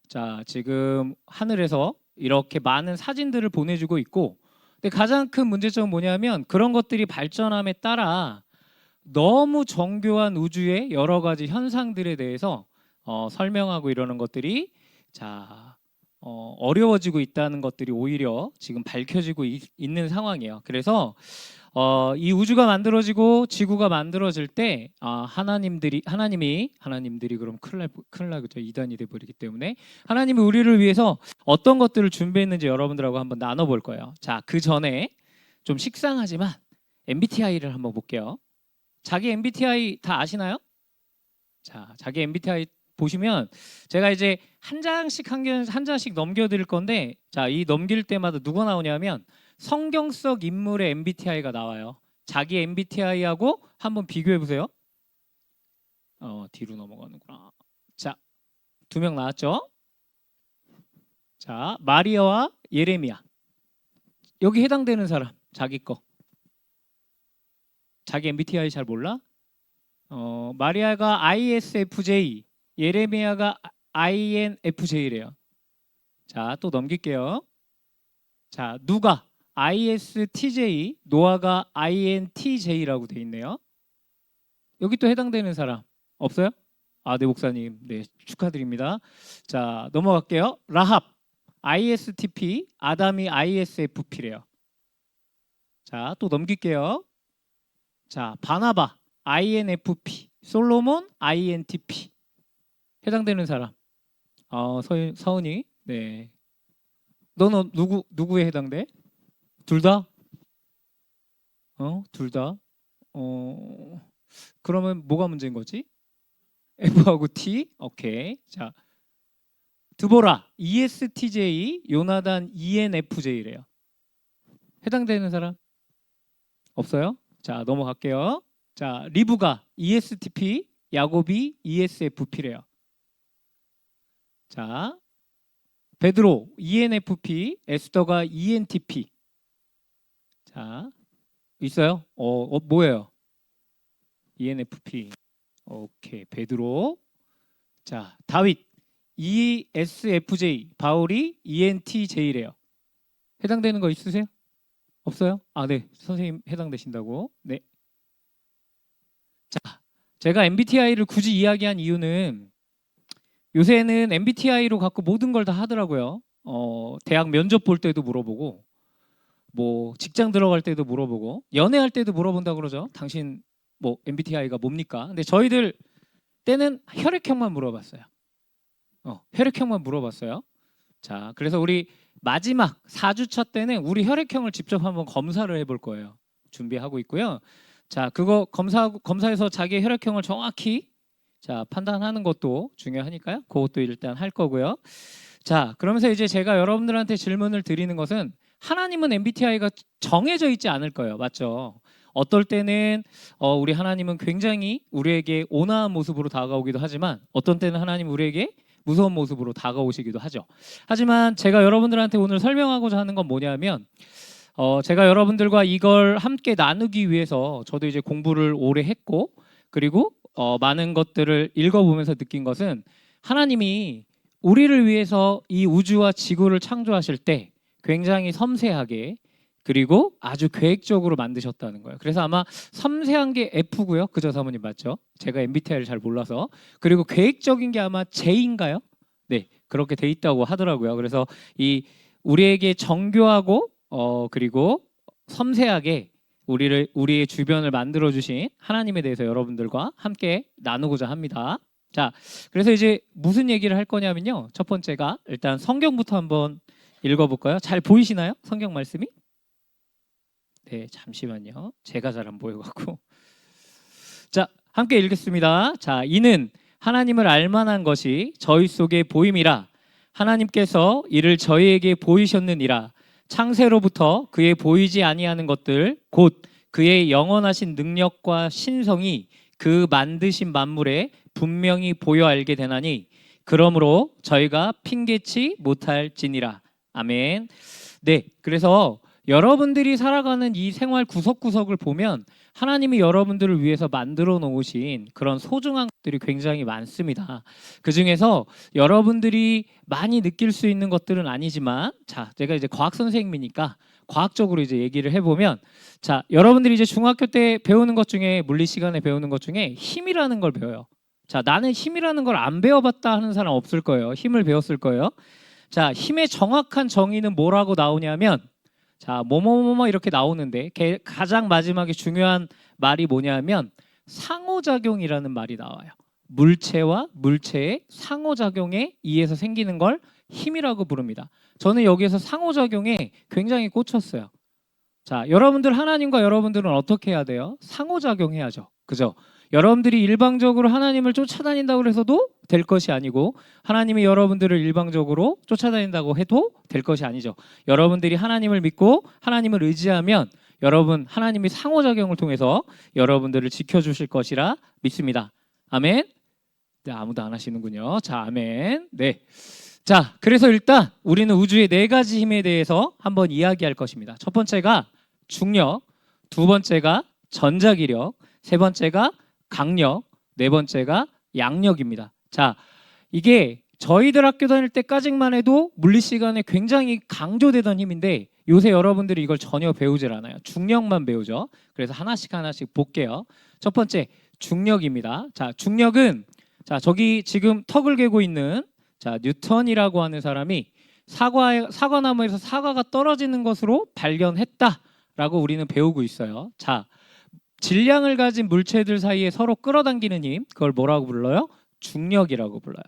자, 지금 하늘에서 이렇게 많은 사진들을 보내주고 있고, 근데 가장 큰 문제점은 뭐냐면 그런 것들이 발전함에 따라 너무 정교한 우주의 여러 가지 현상들에 대해서 설명하고 이러는 것들이 자 어려워지고 있다는 것들이 오히려 지금 밝혀지고 있는 상황이에요. 그래서 이 우주가 만들어지고 지구가 만들어질 때 하나님이 그럼 큰일 나겠죠. 이단이 돼 버리기 때문에 하나님이 우리를 위해서 어떤 것들을 준비했는지 여러분들하고 한번 나눠볼 거예요. 자, 그 전에 좀 식상하지만 MBTI를 한번 볼게요. 자기 MBTI 다 아시나요? 자, 자기 MBTI 보시면 제가 이제 한 장씩 한 장씩 넘겨드릴 건데, 자, 이 넘길 때마다 누가 나오냐면 성경 속 인물의 MBTI가 나와요. 자기 MBTI하고 한번 비교해 보세요. 뒤로 넘어가는구나. 자, 두 명 나왔죠? 자, 마리아와 예레미야. 여기 해당되는 사람, 자기 거. 자기 MBTI 잘 몰라? 마리아가 ISFJ, 예레미야가 INFJ래요. 자, 또 넘길게요. 자, 누가 ISTJ, 노아가 INTJ라고 돼 있네요. 여기 또 해당되는 사람 없어요? 아, 네, 목사님. 네, 축하드립니다. 자, 넘어갈게요. 라합 ISTP, 아담이 ISFP래요. 자, 또 넘길게요. 자, 바나바 INFP, 솔로몬 INTP. 해당되는 사람. 서은이. 네. 너는 누구에 해당돼? 둘 다? 둘 다? 그러면 뭐가 문제인 거지? F하고 T? 오케이. 자, 드보라 ESTJ, 요나단 ENFJ래요. 해당되는 사람? 없어요? 자, 넘어갈게요. 자, 리브가 ESTP, 야곱이 ESFP래요. 자, 베드로 ENFP, 에스더가 ENTP. 자, 있어요? 뭐예요? ENFP. 오케이, 베드로. 자, 다윗 ESFJ, 바울이 ENTJ래요. 해당되는 거 있으세요? 없어요? 아, 네, 선생님 해당되신다고. 네. 자, 제가 MBTI를 굳이 이야기한 이유는 요새는 MBTI로 갖고 모든 걸 다 하더라고요. 대학 면접 볼 때도 물어보고, 뭐 직장 들어갈 때도 물어보고, 연애할 때도 물어본다 그러죠. 당신 뭐 MBTI가 뭡니까? 근데 저희들 때는 혈액형만 물어봤어요. 혈액형만 물어봤어요. 자, 그래서 우리 마지막 4주차 때는 우리 혈액형을 직접 한번 검사를 해볼 거예요. 준비하고 있고요. 자, 그거 검사해서 자기 혈액형을 정확히 자, 판단하는 것도 중요하니까요. 그것도 일단 할 거고요. 자, 그러면서 이제 제가 여러분들한테 질문을 드리는 것은 하나님은 MBTI가 정해져 있지 않을 거예요. 맞죠? 어떨 때는 우리 하나님은 굉장히 우리에게 온화한 모습으로 다가오기도 하지만 어떤 때는 하나님 우리에게 무서운 모습으로 다가오시기도 하죠. 하지만 제가 여러분들한테 오늘 설명하고자 하는 건 뭐냐면 제가 여러분들과 이걸 함께 나누기 위해서 저도 이제 공부를 오래 했고 그리고 많은 것들을 읽어보면서 느낀 것은 하나님이 우리를 위해서 이 우주와 지구를 창조하실 때 굉장히 섬세하게 그리고 아주 계획적으로 만드셨다는 거예요. 그래서 아마 섬세한 게 F고요. 그죠, 사모님 맞죠? 제가 MBTI를 잘 몰라서. 그리고 계획적인 게 아마 J인가요? 네, 그렇게 돼 있다고 하더라고요. 그래서 이 우리에게 정교하고 그리고 섬세하게 우리의 주변을 만들어 주신 하나님에 대해서 여러분들과 함께 나누고자 합니다. 자, 그래서 이제 무슨 얘기를 할 거냐면요. 첫 번째가 일단 성경부터 한번 읽어볼까요? 잘 보이시나요? 성경 말씀이? 네, 잠시만요. 제가 잘 안 보여갖고. 자, 함께 읽겠습니다. 자, 이는 하나님을 알만한 것이 저희 속에 보임이라 하나님께서 이를 저희에게 보이셨느니라. 창세로부터 그의 보이지 아니하는 것들 곧 그의 영원하신 능력과 신성이 그 만드신 만물에 분명히 보여 알게 되나니 그러므로 저희가 핑계치 못할지니라. 아멘. 네, 그래서 여러분들이 살아가는 이 생활 구석구석을 보면 하나님이 여러분들을 위해서 만들어 놓으신 그런 소중한 것들이 굉장히 많습니다. 그 중에서 여러분들이 많이 느낄 수 있는 것들은 아니지만, 자, 제가 이제 과학 선생님이니까 과학적으로 이제 얘기를 해보면, 자, 여러분들이 이제 중학교 때 배우는 것 중에, 물리 시간에 배우는 것 중에 힘이라는 걸 배워요. 자, 나는 힘이라는 걸 안 배워봤다 하는 사람 없을 거예요. 힘을 배웠을 거예요. 자, 힘의 정확한 정의는 뭐라고 나오냐면, 자, 뭐뭐뭐뭐 이렇게 나오는데 가장 마지막에 중요한 말이 뭐냐면 상호작용이라는 말이 나와요. 물체와 물체의 상호작용에 의해서 생기는 걸 힘이라고 부릅니다. 저는 여기에서 상호작용에 굉장히 꽂혔어요. 자, 여러분들 하나님과 여러분들은 어떻게 해야 돼요? 상호작용해야죠. 그죠? 여러분들이 일방적으로 하나님을 쫓아다닌다고 해서도 될 것이 아니고 하나님이 여러분들을 일방적으로 쫓아다닌다고 해도 될 것이 아니죠. 여러분들이 하나님을 믿고 하나님을 의지하면 여러분 하나님이 상호작용을 통해서 여러분들을 지켜주실 것이라 믿습니다. 아멘. 네, 아무도 안 하시는군요. 자, 아멘. 네. 자, 그래서 일단 우리는 우주의 4가지 힘에 대해서 한번 이야기할 것입니다. 첫 번째가 중력, 두 번째가 전자기력, 세 번째가 강력, 네 번째가 양력입니다. 자, 이게 저희들 학교 다닐 때까지만 해도 물리 시간에 굉장히 강조되던 힘인데 요새 여러분들이 이걸 전혀 배우질 않아요. 중력만 배우죠. 그래서 하나씩 하나씩 볼게요. 첫 번째 중력입니다. 자, 중력은 자, 저기 지금 턱을 개고 있는 자, 뉴턴이라고 하는 사람이 사과나무에서 사과가 떨어지는 것으로 발견했다라고 우리는 배우고 있어요. 자, 질량을 가진 물체들 사이에 서로 끌어당기는 힘, 그걸 뭐라고 불러요? 중력이라고 불러요.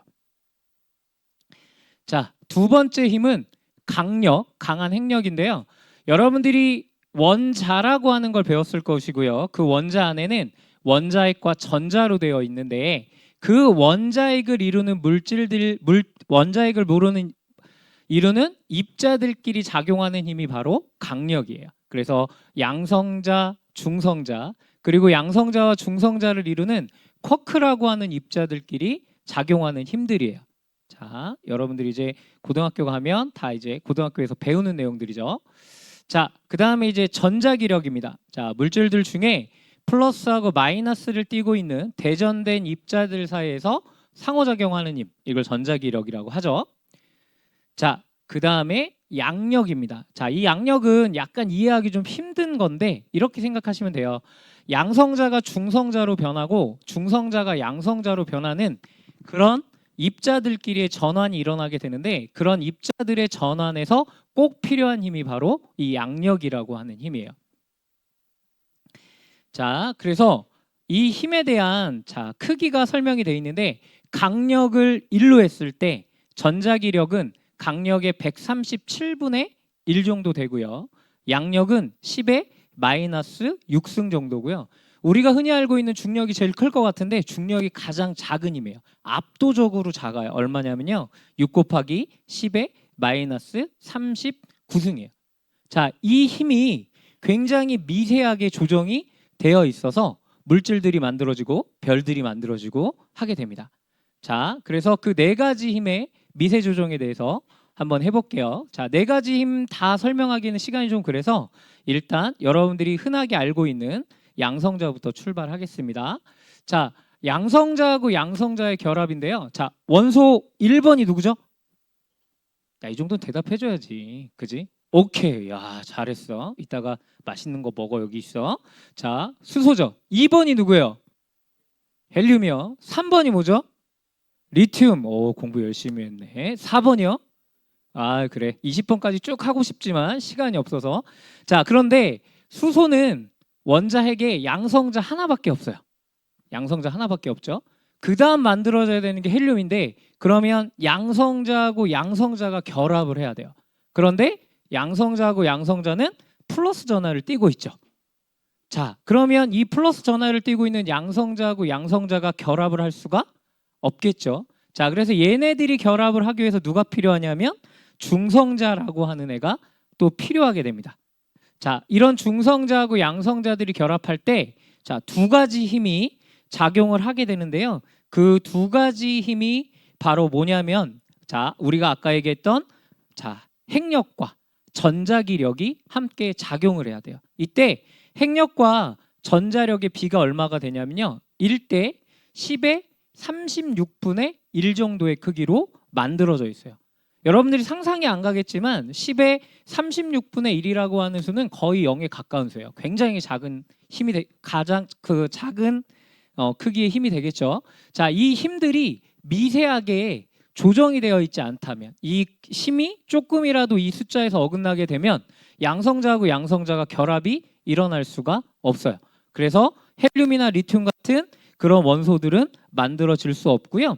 자, 두 번째 힘은 강력, 강한 핵력인데요. 여러분들이 원자라고 하는 걸 배웠을 것이고요. 그 원자 안에는 원자핵과 전자로 되어 있는데 그 원자핵을 이루는 원자핵을 이루는 입자들끼리 작용하는 힘이 바로 강력이에요. 그래서 양성자, 중성자, 그리고 양성자와 중성자를 이루는 쿼크라고 하는 입자들끼리 작용하는 힘들이에요. 자, 여러분들이 이제 고등학교 가면 다 이제 고등학교에서 배우는 내용들이죠. 자, 그 다음에 이제 전자기력입니다. 자, 물질들 중에 플러스하고 마이너스를 띠고 있는 대전된 입자들 사이에서 상호작용하는 힘, 이걸 전자기력이라고 하죠. 자, 그 다음에 양력입니다. 자, 이 양력은 약간 이해하기 좀 힘든 건데 이렇게 생각하시면 돼요. 양성자가 중성자로 변하고 중성자가 양성자로 변하는 그런 입자들끼리의 전환이 일어나게 되는데 그런 입자들의 전환에서 꼭 필요한 힘이 바로 이 양력이라고 하는 힘이에요. 자, 그래서 이 힘에 대한 자, 크기가 설명이 되어 있는데 강력을 1로 했을 때 전자기력은 강력의 137분의 1 정도 되고요. 양력은 10의 마이너스 6승 정도고요. 우리가 흔히 알고 있는 중력이 제일 클 것 같은데 중력이 가장 작은 힘이에요. 압도적으로 작아요. 얼마냐면요. 6 곱하기 10의 마이너스 39승이에요. 자, 이 힘이 굉장히 미세하게 조정이 되어 있어서 물질들이 만들어지고 별들이 만들어지고 하게 됩니다. 자, 그래서 그 4가지 힘의 미세 조정에 대해서 한번 해볼게요. 자, 4가지 힘 다 설명하기는 시간이 좀 그래서 일단 여러분들이 흔하게 알고 있는 양성자부터 출발하겠습니다. 자, 양성자하고 양성자의 결합인데요. 자, 원소 1번이 누구죠? 야, 이 정도는 대답해줘야지. 그지? 오케이. 야, 잘했어. 이따가 맛있는 거 먹어. 여기 있어. 자, 수소죠. 2번이 누구예요? 헬륨이요. 3번이 뭐죠? 리튬. 오, 공부 열심히 했네. 4번이요? 아, 그래. 20번까지 쭉 하고 싶지만 시간이 없어서. 자, 그런데 수소는 원자핵에 양성자 하나밖에 없어요. 양성자 하나밖에 없죠. 그 다음 만들어져야 되는 게 헬륨인데 그러면 양성자하고 양성자가 결합을 해야 돼요. 그런데 양성자하고 양성자는 플러스 전하를 띠고 있죠. 자, 그러면 이 플러스 전하를 띠고 있는 양성자하고 양성자가 결합을 할 수가 없겠죠. 자, 그래서 얘네들이 결합을 하기 위해서 누가 필요하냐면 중성자라고 하는 애가 또 필요하게 됩니다. 자, 이런 중성자하고 양성자들이 결합할 때 자, 2가지 힘이 작용을 하게 되는데요. 그 2가지 힘이 바로 뭐냐면 자, 우리가 아까 얘기했던 자, 핵력과 전자기력이 함께 작용을 해야 돼요. 이때 핵력과 전자력의 비가 얼마가 되냐면요. 1대 10의 36분의 1 정도의 크기로 만들어져 있어요. 여러분들이 상상이 안 가겠지만 10의 36분의 1이라고 하는 수는 거의 0에 가까운 수예요. 굉장히 작은 가장 작은 크기의 힘이 되겠죠. 자, 이 힘들이 미세하게 조정이 되어 있지 않다면, 이 힘이 조금이라도 이 숫자에서 어긋나게 되면 양성자하고 양성자가 결합이 일어날 수가 없어요. 그래서 헬륨이나 리튬 같은 그런 원소들은 만들어질 수 없고요.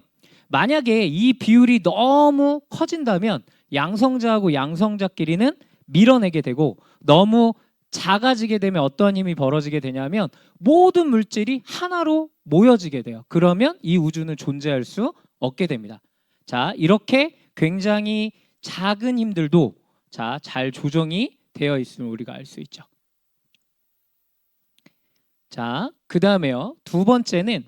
만약에 이 비율이 너무 커진다면 양성자하고 양성자끼리는 밀어내게 되고, 너무 작아지게 되면 어떤 힘이 벌어지게 되냐면 모든 물질이 하나로 모여지게 돼요. 그러면 이 우주는 존재할 수 없게 됩니다. 자, 이렇게 굉장히 작은 힘들도 잘 조정이 되어 있음을 우리가 알 수 있죠. 자, 그 다음에요. 두 번째는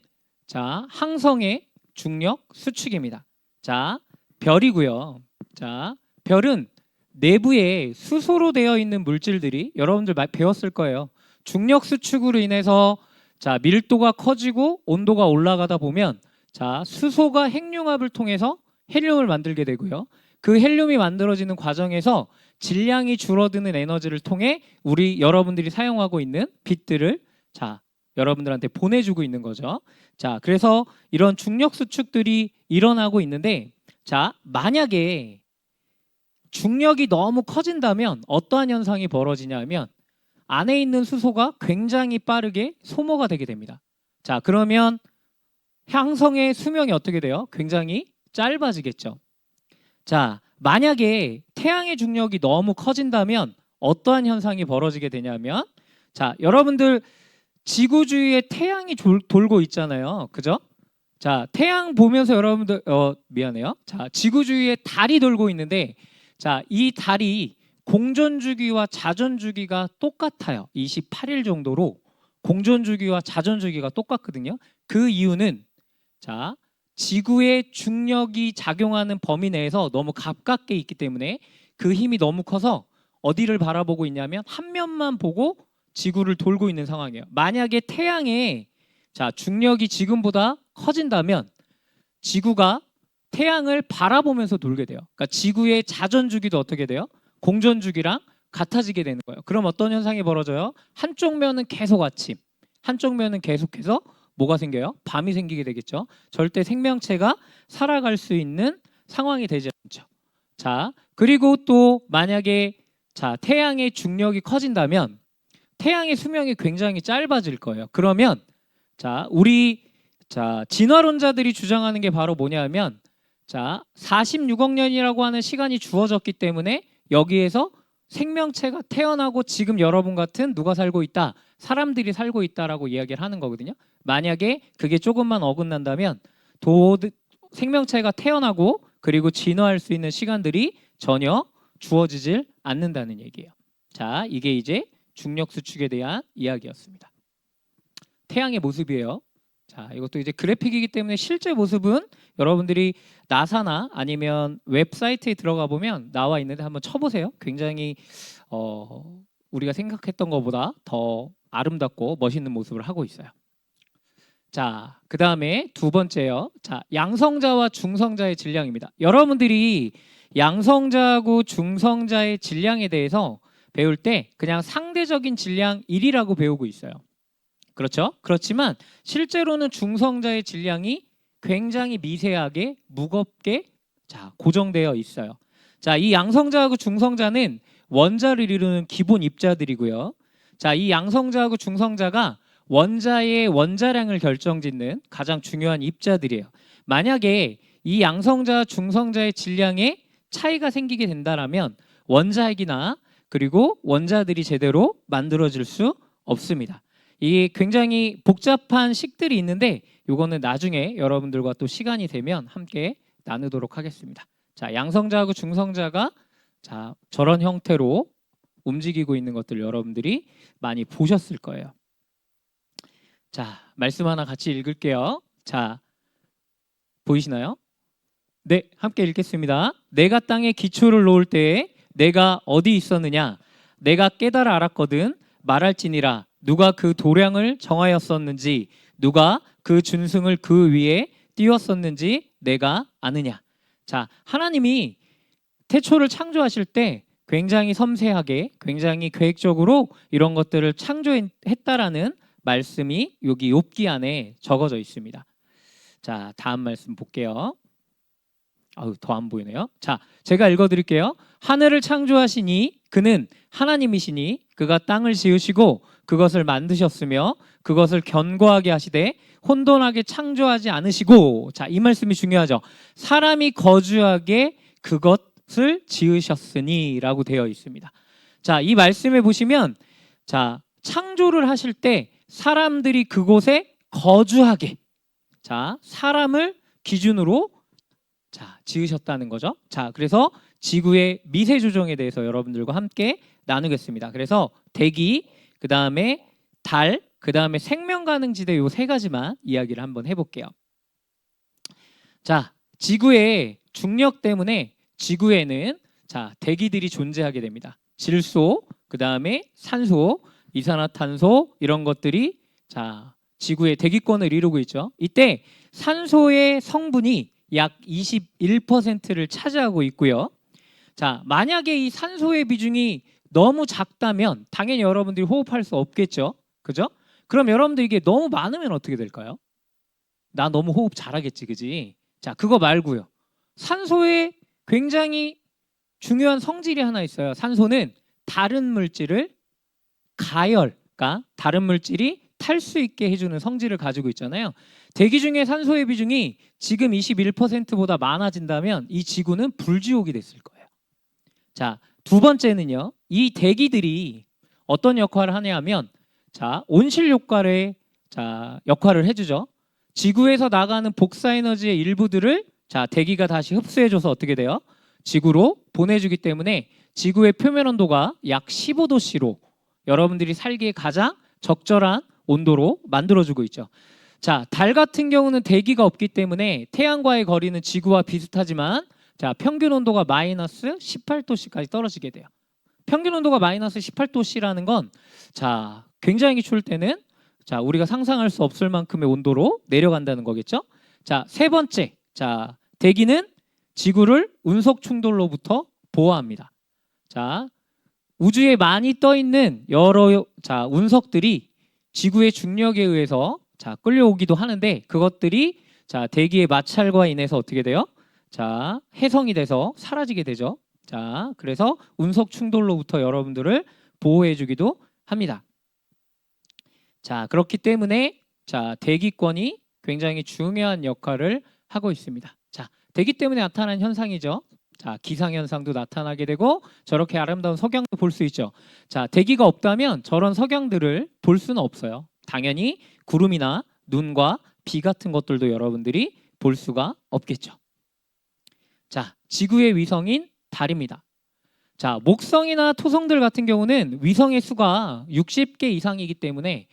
항성의 중력 수축입니다. 자, 별이고요. 자, 별은 내부에 수소로 되어 있는 물질들이 여러분들 배웠을 거예요. 중력 수축으로 인해서 밀도가 커지고 온도가 올라가다 보면 수소가 핵융합을 통해서 헬륨을 만들게 되고요. 그 헬륨이 만들어지는 과정에서 질량이 줄어드는 에너지를 통해 여러분들이 사용하고 있는 빛들을 여러분들한테 보내주고 있는 거죠. 그래서 이런 중력 수축들이 일어나고 있는데, 만약에 중력이 너무 커진다면 어떠한 현상이 벌어지냐면 안에 있는 수소가 굉장히 빠르게 소모가 되게 됩니다. 그러면 항성의 수명이 어떻게 돼요? 굉장히 짧아지겠죠. 만약에 태양의 중력이 너무 커진다면 어떠한 현상이 벌어지게 되냐면, 여러분들 지구 주위에 태양이 돌고 있잖아요. 그죠? 태양 보면서 여러분들 미안해요. 지구 주위에 달이 돌고 있는데, 이 달이 공전 주기와 자전 주기가 똑같아요. 28일 정도로 공전 주기와 자전 주기가 똑같거든요. 그 이유는 지구의 중력이 작용하는 범위 내에서 너무 가깝게 있기 때문에 그 힘이 너무 커서 어디를 바라보고 있냐면 한 면만 보고 지구를 돌고 있는 상황이에요. 만약에 태양의 중력이 지금보다 커진다면 지구가 태양을 바라보면서 돌게 돼요. 그러니까 지구의 자전 주기도 어떻게 돼요? 공전 주기랑 같아지게 되는 거예요. 그럼 어떤 현상이 벌어져요? 한쪽 면은 계속 아침, 한쪽 면은 계속해서 뭐가 생겨요? 밤이 생기게 되겠죠. 절대 생명체가 살아갈 수 있는 상황이 되지 않죠. 그리고 또 만약에 태양의 중력이 커진다면 태양의 수명이 굉장히 짧아질 거예요. 그러면 우리 진화론자들이 주장하는 게 바로 뭐냐면 46억 년이라고 하는 시간이 주어졌기 때문에 여기에서 생명체가 태어나고 지금 여러분 같은 누가 살고 있다, 사람들이 살고 있다라고 이야기를 하는 거거든요. 만약에 그게 조금만 어긋난다면 생명체가 태어나고 그리고 진화할 수 있는 시간들이 전혀 주어지질 않는다는 얘기예요. 이게 이제 중력 수축에 대한 이야기였습니다. 태양의 모습이에요. 이것도 이제 그래픽이기 때문에 실제 모습은 여러분들이 나사나 아니면 웹사이트에 들어가 보면 나와 있는데 한번 쳐보세요. 굉장히 우리가 생각했던 것보다 더 아름답고 멋있는 모습을 하고 있어요. 그 다음에 두 번째요. 양성자와 중성자의 질량입니다. 여러분들이 양성자하고 중성자의 질량에 대해서 배울 때 그냥 상대적인 질량 1이라고 배우고 있어요. 그렇죠? 그렇지만 실제로는 중성자의 질량이 굉장히 미세하게 무겁게 고정되어 있어요. 이 양성자하고 중성자는 원자를 이루는 기본 입자들이고요. 이 양성자하고 중성자가 원자의 원자량을 결정짓는 가장 중요한 입자들이에요. 만약에 이 양성자, 중성자의 질량에 차이가 생기게 된다면 원자핵이나 그리고 원자들이 제대로 만들어질 수 없습니다. 이게 굉장히 복잡한 식들이 있는데 이거는 나중에 여러분들과 또 시간이 되면 함께 나누도록 하겠습니다. 양성자하고 중성자가 저런 형태로 움직이고 있는 것들 여러분들이 많이 보셨을 거예요. 말씀 하나 같이 읽을게요. 보이시나요? 네, 함께 읽겠습니다. 내가 땅에 기초를 놓을 때에 내가 어디 있었느냐? 내가 깨달아 알았거든. 말할지니라. 누가 그 도량을 정하였었는지, 누가 그 준승을 그 위에 띄웠었는지 내가 아느냐. 자, 하나님이 태초를 창조하실 때 굉장히 섬세하게, 굉장히 계획적으로 이런 것들을 창조했다라는 말씀이 여기 욥기 안에 적어져 있습니다. 자, 다음 말씀 볼게요. 더 안 보이네요. 자, 제가 읽어드릴게요. 하늘을 창조하시니 그는 하나님이시니 그가 땅을 지으시고 그것을 만드셨으며 그것을 견고하게 하시되 혼돈하게 창조하지 않으시고, 자, 이 말씀이 중요하죠. 사람이 거주하게 그것을 지으셨으니 라고 되어 있습니다. 자, 이 말씀에 보시면, 자, 창조를 하실 때 사람들이 그곳에 거주하게, 자, 사람을 기준으로 자, 지으셨다는 거죠. 자, 그래서 지구의 미세 조정에 대해서 여러분들과 함께 나누겠습니다. 그래서 대기, 그 다음에 달, 그 다음에 생명가능지대 요 세 가지만 이야기를 한번 해볼게요. 자, 지구의 중력 때문에 지구에는 자, 대기들이 존재하게 됩니다. 질소, 그 다음에 산소, 이산화탄소 이런 것들이 자, 지구의 대기권을 이루고 있죠. 이때 산소의 성분이 약 21%를 차지하고 있고요. 자, 만약에 이 산소의 비중이 너무 작다면 당연히 여러분들이 호흡할 수 없겠죠. 그죠? 그럼 여러분들 이게 너무 많으면 어떻게 될까요? 나 너무 호흡 잘하겠지, 그지? 자, 그거 말고요. 산소에 굉장히 중요한 성질이 하나 있어요. 산소는 다른 물질을 가열까 다른 물질이 탈 수 있게 해주는 성질을 가지고 있잖아요. 대기 중에 산소의 비중이 지금 21%보다 많아진다면 이 지구는 불지옥이 됐을 거예요. 자, 두 번째는요. 이 대기들이 어떤 역할을 하냐면 자, 온실 효과의 자, 역할을 해주죠. 지구에서 나가는 복사 에너지의 일부들을 자, 대기가 다시 흡수해줘서 어떻게 돼요? 지구로 보내주기 때문에 지구의 표면 온도가 약 15도씨로 여러분들이 살기에 가장 적절한 온도로 만들어주고 있죠. 자, 달 같은 경우는 대기가 없기 때문에 태양과의 거리는 지구와 비슷하지만 자, 평균 온도가 마이너스 18도씨까지 떨어지게 돼요. 평균 온도가 마이너스 18도씨라는 건 자, 굉장히 추울 때는 자, 우리가 상상할 수 없을 만큼의 온도로 내려간다는 거겠죠. 자, 세 번째, 자, 대기는 지구를 운석 충돌로부터 보호합니다. 자, 우주에 많이 떠 있는 여러 자, 운석들이 지구의 중력에 의해서 자, 끌려오기도 하는데 그것들이 자, 대기의 마찰과 인해서 어떻게 돼요? 자, 해성이 돼서 사라지게 되죠. 자, 그래서 운석 충돌로부터 여러분들을 보호해 주기도 합니다. 자, 그렇기 때문에 자, 대기권이 굉장히 중요한 역할을 하고 있습니다. 자, 대기 때문에 나타나는 현상이죠. 자, 기상현상도 나타나게 되고 저렇게 아름다운 석양도 볼 수 있죠. 자, 대기가 없다면 저런 석양들을 볼 수는 없어요. 당연히 구름이나 눈과 비 같은 것들도 여러분들이 볼 수가 없겠죠. 자, 지구의 위성인 달입니다. 자, 목성이나 토성들 같은 경우는 위성의 수가 60개 이상이기 때문에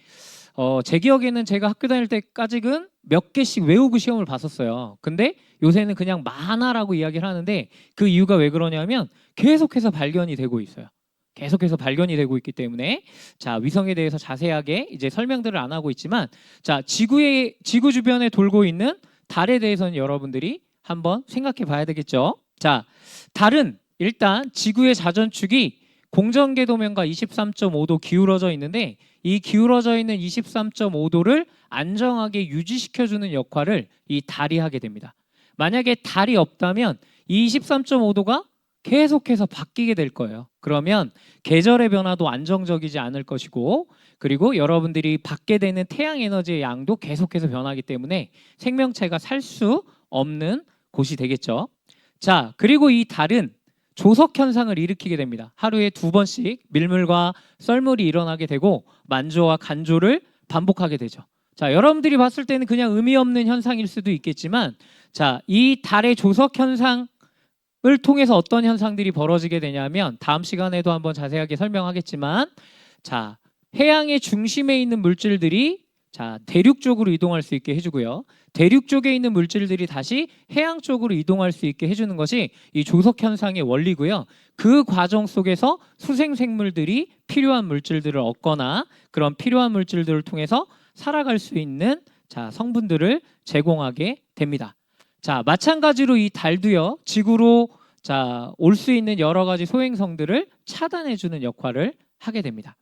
제 기억에는 제가 학교 다닐 때까지는 몇 개씩 외우고 시험을 봤었어요. 근데 요새는 그냥 많아라고 이야기를 하는데 그 이유가 왜 그러냐면 계속해서 발견이 되고 있어요. 계속해서 발견이 되고 있기 때문에 자, 위성에 대해서 자세하게 이제 설명들을 안 하고 있지만 자, 지구 주변에 돌고 있는 달에 대해서는 여러분들이 한번 생각해 봐야 되겠죠. 자, 달은 일단 지구의 자전축이 공전궤도면과 23.5도 기울어져 있는데 이 기울어져 있는 23.5도를 안정하게 유지시켜주는 역할을 이 달이 하게 됩니다. 만약에 달이 없다면 이 23.5도가 계속해서 바뀌게 될 거예요. 그러면 계절의 변화도 안정적이지 않을 것이고 그리고 여러분들이 받게 되는 태양 에너지의 양도 계속해서 변하기 때문에 생명체가 살 수 없는 곳이 되겠죠. 자, 그리고 이 달은 조석 현상을 일으키게 됩니다. 하루에 2번씩 밀물과 썰물이 일어나게 되고 만조와 간조를 반복하게 되죠. 자, 여러분들이 봤을 때는 그냥 의미 없는 현상일 수도 있겠지만 자, 이 달의 조석 현상을 통해서 어떤 현상들이 벌어지게 되냐면 다음 시간에도 한번 자세하게 설명하겠지만 자, 해양의 중심에 있는 물질들이 자, 대륙 쪽으로 이동할 수 있게 해주고요. 대륙 쪽에 있는 물질들이 다시 해양 쪽으로 이동할 수 있게 해주는 것이 이 조석 현상의 원리고요. 그 과정 속에서 수생 생물들이 필요한 물질들을 얻거나 그런 필요한 물질들을 통해서 살아갈 수 있는 자, 성분들을 제공하게 됩니다. 자, 마찬가지로 이 달도요. 지구로 자, 올 수 있는 여러 가지 소행성들을 차단해 주는 역할을 하게 됩니다.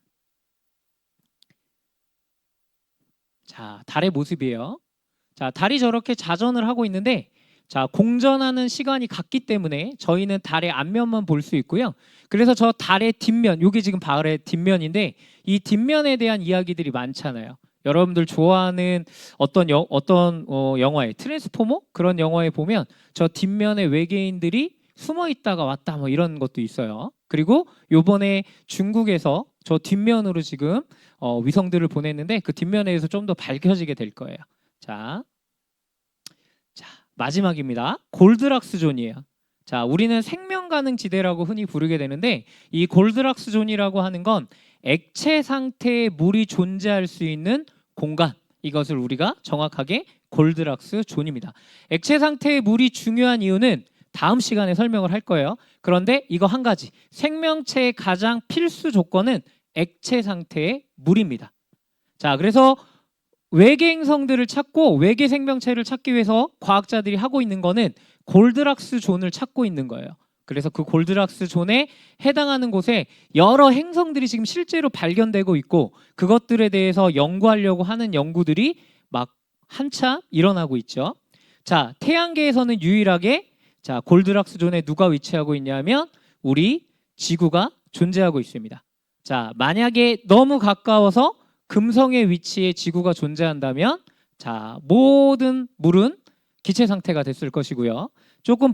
자, 달의 모습이에요. 자, 달이 저렇게 자전을 하고 있는데 자, 공전하는 시간이 같기 때문에 저희는 달의 앞면만 볼 수 있고요. 그래서 저 달의 뒷면, 이게 지금 달의 뒷면인데 이 뒷면에 대한 이야기들이 많잖아요. 여러분들 좋아하는 어떤 영화에 트랜스포머 그런 영화에 보면 저 뒷면에 외계인들이 숨어 있다가 왔다 뭐 이런 것도 있어요. 그리고 요번에 중국에서 저 뒷면으로 지금 위성들을 보냈는데 그 뒷면에서 좀 더 밝혀지게 될 거예요. 자, 마지막입니다. 골드락스 존이에요. 자, 우리는 생명 가능 지대라고 흔히 부르게 되는데 이 골드락스 존이라고 하는 건 액체 상태의 물이 존재할 수 있는 공간, 이것을 우리가 정확하게 골드락스 존입니다. 액체 상태의 물이 중요한 이유는 다음 시간에 설명을 할 거예요. 그런데 이거 한 가지, 생명체의 가장 필수 조건은 액체 상태의 물입니다. 자, 그래서 외계 행성들을 찾고 외계 생명체를 찾기 위해서 과학자들이 하고 있는 거는 골드락스 존을 찾고 있는 거예요. 그래서 그 골드락스 존에 해당하는 곳에 여러 행성들이 지금 실제로 발견되고 있고 그것들에 대해서 연구하려고 하는 연구들이 막 한참 일어나고 있죠. 자, 태양계에서는 유일하게 자, 골드락스 존에 누가 위치하고 있냐면 우리 지구가 존재하고 있습니다. 자, 만약에 너무 가까워서 금성의 위치에 지구가 존재한다면 자, 모든 물은 기체 상태가 됐을 것이고요. 조금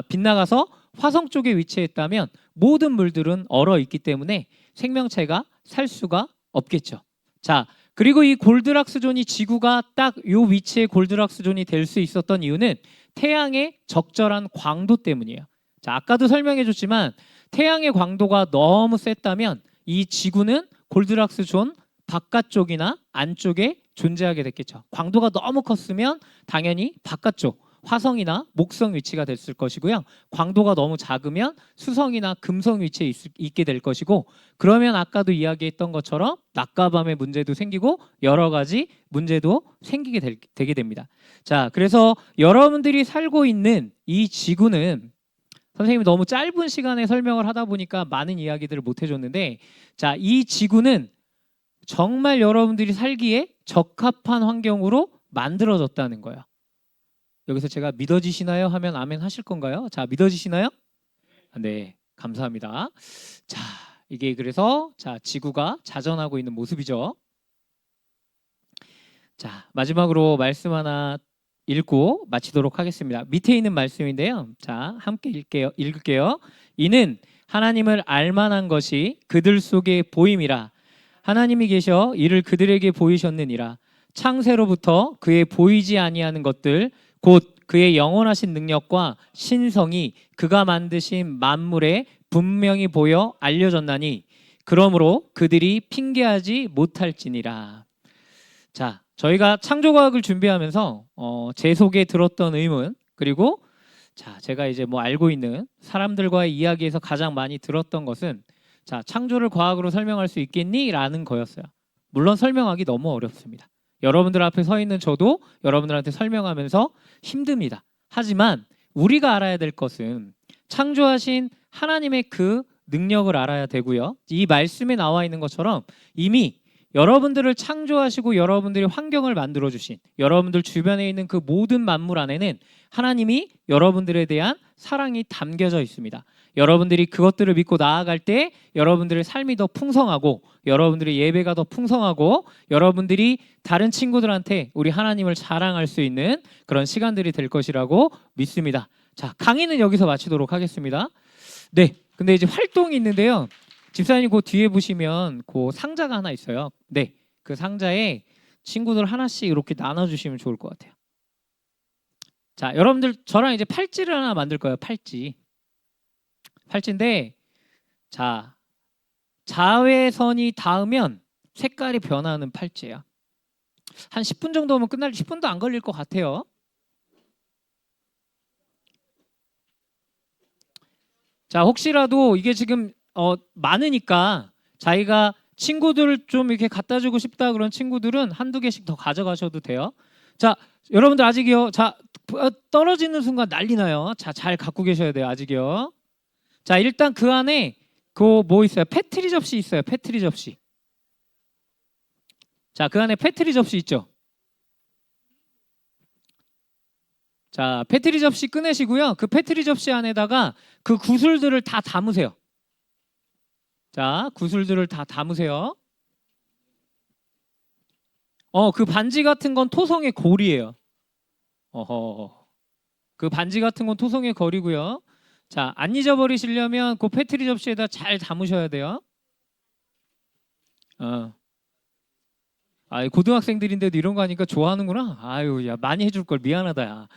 빗나가서 화성 쪽에 위치했다면 모든 물들은 얼어 있기 때문에 생명체가 살 수가 없겠죠. 자, 그리고 이 골드락스 존이 지구가 딱 요 위치에 골드락스 존이 될 수 있었던 이유는 태양의 적절한 광도 때문이에요. 자, 아까도 설명해 줬지만 태양의 광도가 너무 셌다면 이 지구는 골드락스 존 바깥쪽이나 안쪽에 존재하게 됐겠죠. 광도가 너무 컸으면 당연히 바깥쪽 화성이나 목성 위치가 됐을 것이고요. 광도가 너무 작으면 수성이나 금성 위치에 있게 될 것이고 그러면 아까도 이야기했던 것처럼 낮과 밤의 문제도 생기고 여러 가지 문제도 생기게 되게 됩니다. 자, 그래서 여러분들이 살고 있는 이 지구는 선생님이 너무 짧은 시간에 설명을 하다 보니까 많은 이야기들을 못 해줬는데 자, 이 지구는 정말 여러분들이 살기에 적합한 환경으로 만들어졌다는 거예요. 여기서 제가 믿어지시나요? 하면 아멘 하실 건가요? 자, 믿어지시나요? 네, 감사합니다. 자, 이게 그래서 자, 지구가 자전하고 있는 모습이죠. 자, 마지막으로 말씀 하나 읽고 마치도록 하겠습니다. 밑에 있는 말씀인데요. 자, 함께 읽을게요. 이는 하나님을 알만한 것이 그들 속에 보임이라. 하나님이 계셔 이를 그들에게 보이셨느니라. 창세로부터 그의 보이지 아니하는 것들 곧 그의 영원하신 능력과 신성이 그가 만드신 만물에 분명히 보여 알려졌나니 그러므로 그들이 핑계하지 못할지니라. 자, 저희가 창조과학을 준비하면서 제 속에 들었던 의문 그리고 자, 제가 이제 뭐 알고 있는 사람들과의 이야기에서 가장 많이 들었던 것은 자, 창조를 과학으로 설명할 수 있겠니? 라는 거였어요. 물론 설명하기 너무 어렵습니다. 여러분들 앞에 서 있는 저도 여러분들한테 설명하면서 힘듭니다. 하지만 우리가 알아야 될 것은 창조하신 하나님의 그 능력을 알아야 되고요. 이 말씀에 나와 있는 것처럼 이미 여러분들을 창조하시고 여러분들이 환경을 만들어 주신 여러분들 주변에 있는 그 모든 만물 안에는 하나님이 여러분들에 대한 사랑이 담겨져 있습니다. 여러분들이 그것들을 믿고 나아갈 때 여러분들의 삶이 더 풍성하고 여러분들의 예배가 더 풍성하고 여러분들이 다른 친구들한테 우리 하나님을 자랑할 수 있는 그런 시간들이 될 것이라고 믿습니다. 자, 강의는 여기서 마치도록 하겠습니다. 네, 근데 이제 활동이 있는데요. 집사님 그 뒤에 보시면 그 상자가 하나 있어요. 네, 그 상자에 친구들 하나씩 이렇게 나눠주시면 좋을 것 같아요. 자, 여러분들 저랑 이제 팔찌를 하나 만들 거예요. 팔찌인데 자, 자외선이 닿으면 색깔이 변하는 팔찌예요. 한 10분 정도면 끝날 10분도 안 걸릴 것 같아요. 자, 혹시라도 이게 지금 많으니까 자기가 친구들 좀 이렇게 갖다 주고 싶다 그런 친구들은 한두 개씩 더 가져가셔도 돼요. 자, 여러분들 아직이요. 자, 떨어지는 순간 난리 나요. 자, 잘 갖고 계셔야 돼요. 아직이요. 자, 일단 그 안에 그 뭐 있어요? 패트리 접시 있어요. 패트리 접시. 자, 그 안에 패트리 접시 있죠? 자, 패트리 접시 꺼내시고요. 그 패트리 접시 안에다가 그 구슬들을 다 담으세요. 자, 구슬들을 다 담으세요. 그 반지 같은 건 토성의 골이에요. 어허. 그 반지 같은 건 토성의 거리고요. 자, 안 잊어버리시려면 그 패트리 접시에다 잘 담으셔야 돼요. 고등학생들인데도 이런 거 하니까 좋아하는구나. 아유, 야, 많이 해줄 걸 미안하다, 야.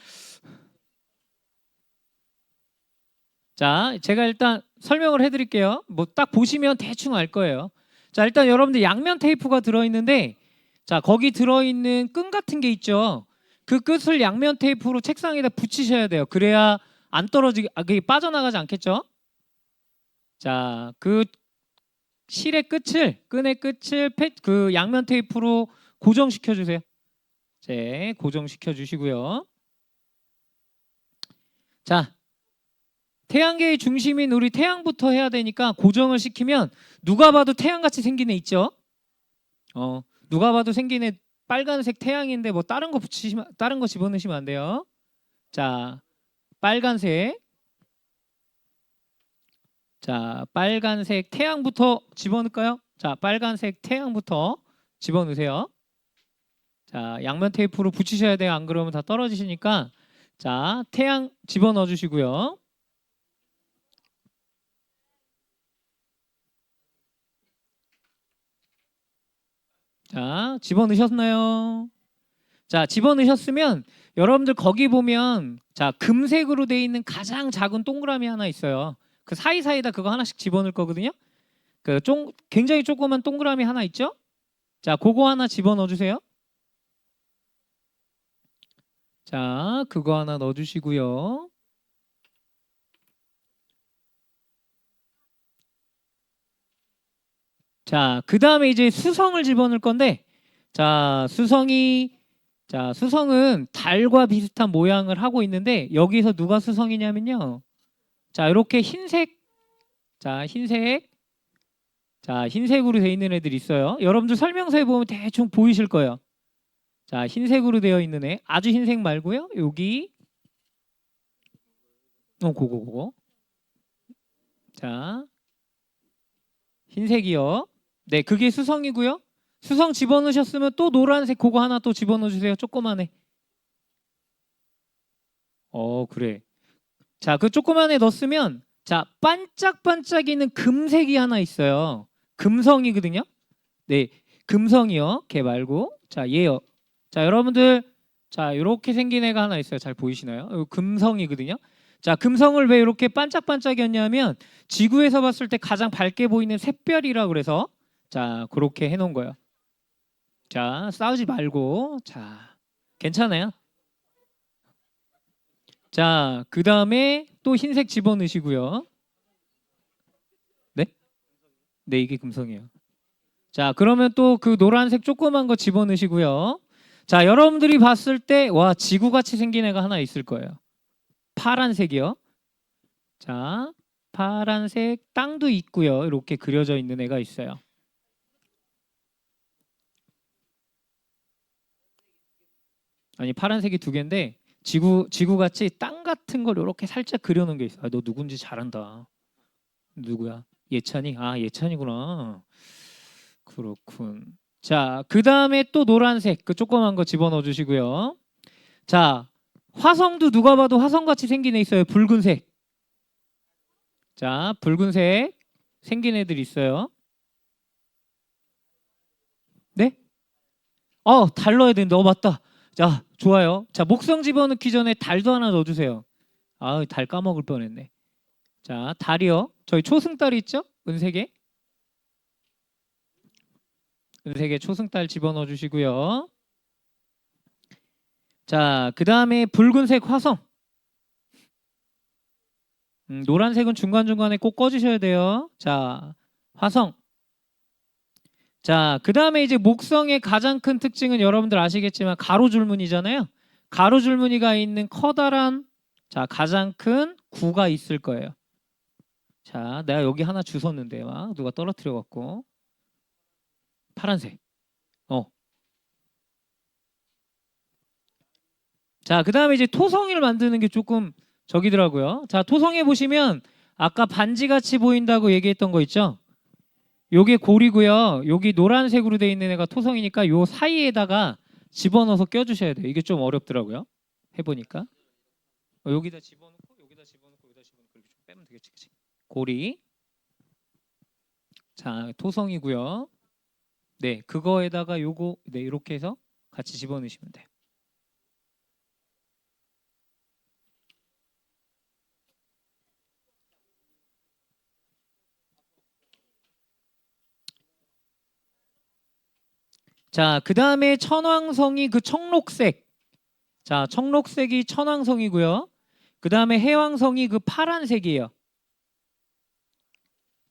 자, 제가 일단 설명을 해드릴게요. 뭐 딱 보시면 대충 알 거예요. 자, 일단 여러분들 양면 테이프가 들어있는데, 자, 거기 들어있는 끈 같은 게 있죠. 그 끝을 양면 테이프로 책상에다 붙이셔야 돼요. 그래야 안 떨어지게, 그게 빠져나가지 않겠죠? 자, 그 실의 끝을, 끈의 끝을 그 양면 테이프로 고정시켜 주세요. 네, 고정시켜 주시고요. 자, 태양계의 중심인 우리 태양부터 해야 되니까 고정을 시키면 누가 봐도 태양같이 생긴 애 있죠? 누가 봐도 생긴 애 빨간색 태양인데 뭐 다른 거 붙이시면 다른 거 집어넣으시면 안 돼요. 자, 빨간색. 자, 빨간색 태양부터 집어넣을까요? 자, 빨간색 태양부터 집어넣으세요. 자, 양면 테이프로 붙이셔야 돼요. 안 그러면 다 떨어지시니까. 자, 태양 집어넣어 주시고요. 자, 집어넣으셨나요? 자, 집어넣으셨으면 여러분들 거기 보면 자, 금색으로 돼 있는 가장 작은 동그라미 하나 있어요. 그 사이사이다 그거 하나씩 집어넣을 거거든요. 굉장히 조그만 동그라미 하나 있죠? 자, 그거 하나 집어넣어 주세요. 자, 그거 하나 넣어 주시고요. 자, 그 다음에 이제 수성을 집어넣을 건데, 자, 수성은 달과 비슷한 모양을 하고 있는데, 여기서 누가 수성이냐면요. 자, 이렇게 흰색, 자, 흰색으로 되어 있는 애들이 있어요. 여러분들 설명서에 보면 대충 보이실 거예요. 자, 흰색으로 되어 있는 애, 아주 흰색 말고요. 여기, 그거. 자, 흰색이요. 네, 그게 수성이고요. 수성 집어넣으셨으면 또 노란색 그거 하나 또 집어넣어 주세요. 조그만해. 그래. 자, 그 조그만해 넣었으면 자, 반짝반짝이는 금색이 하나 있어요. 금성이거든요. 네, 금성이요. 걔 말고. 자, 얘요. 자, 여러분들 자, 이렇게 생긴 애가 하나 있어요. 잘 보이시나요? 이거 금성이거든요. 자, 금성을 왜 이렇게 반짝반짝이었냐면 지구에서 봤을 때 가장 밝게 보이는 샛별이라 그래서 자, 그렇게 해 놓은 거예요. 자, 싸우지 말고. 자, 괜찮아요? 자, 그 다음에 또 흰색 집어넣으시고요. 네? 네, 이게 금성이에요. 자, 그러면 또 그 노란색 조그만 거 집어넣으시고요. 자, 여러분들이 봤을 때, 와, 지구같이 생긴 애가 하나 있을 거예요. 파란색이요. 자, 파란색 땅도 있고요. 이렇게 그려져 있는 애가 있어요. 아니, 파란색이 두 개인데, 지구같이 땅 같은 걸 이렇게 살짝 그려놓은 게 있어. 너 누군지 잘한다. 누구야? 예찬이? 아, 예찬이구나. 그렇군. 자, 그 다음에 또 노란색 그 조그만 거 집어넣어 주시고요. 자, 화성도 누가 봐도 화성같이 생긴 애 있어요. 붉은색. 자, 붉은색 생긴 애들이 있어요. 네? 달 넣어야 되는데. 맞다. 자, 좋아요. 자, 목성 집어넣기 전에 달도 하나 넣어주세요. 달 까먹을 뻔했네. 자, 달이요. 저희 초승달 있죠? 은색에. 은색에 초승달 집어넣어 주시고요. 자, 그 다음에 붉은색 화성. 노란색은 중간중간에 꼭 꺼주셔야 돼요. 자, 화성. 자, 그 다음에 이제 목성의 가장 큰 특징은 여러분들 아시겠지만 가로줄무늬잖아요. 가로줄무늬가 있는 커다란, 자, 가장 큰 구가 있을 거예요. 자, 내가 여기 하나 주웠는데 막 누가 떨어뜨려 갖고 파란색. 어. 자, 그 다음에 이제 토성이를 만드는 게 조금 저기더라고요. 자, 토성에 보시면 아까 반지같이 보인다고 얘기했던 거 있죠? 요게 골이고요. 여기 노란색으로 돼 있는 애가 토성이니까 요 사이에다가 집어넣어서 껴주셔야 돼요. 이게 좀 어렵더라고요. 해보니까. 여기다 집어넣고 여기다 집어넣고 여기다 집어넣고 이렇게 좀 빼면 되겠지. 그치? 골이. 자, 토성이고요. 네, 그거에다가 요거 네, 이렇게 해서 같이 집어넣으시면 돼요. 자, 그 다음에 천왕성이 그 청록색. 자, 청록색이 천왕성이고요. 그 다음에 해왕성이 그 파란색이에요.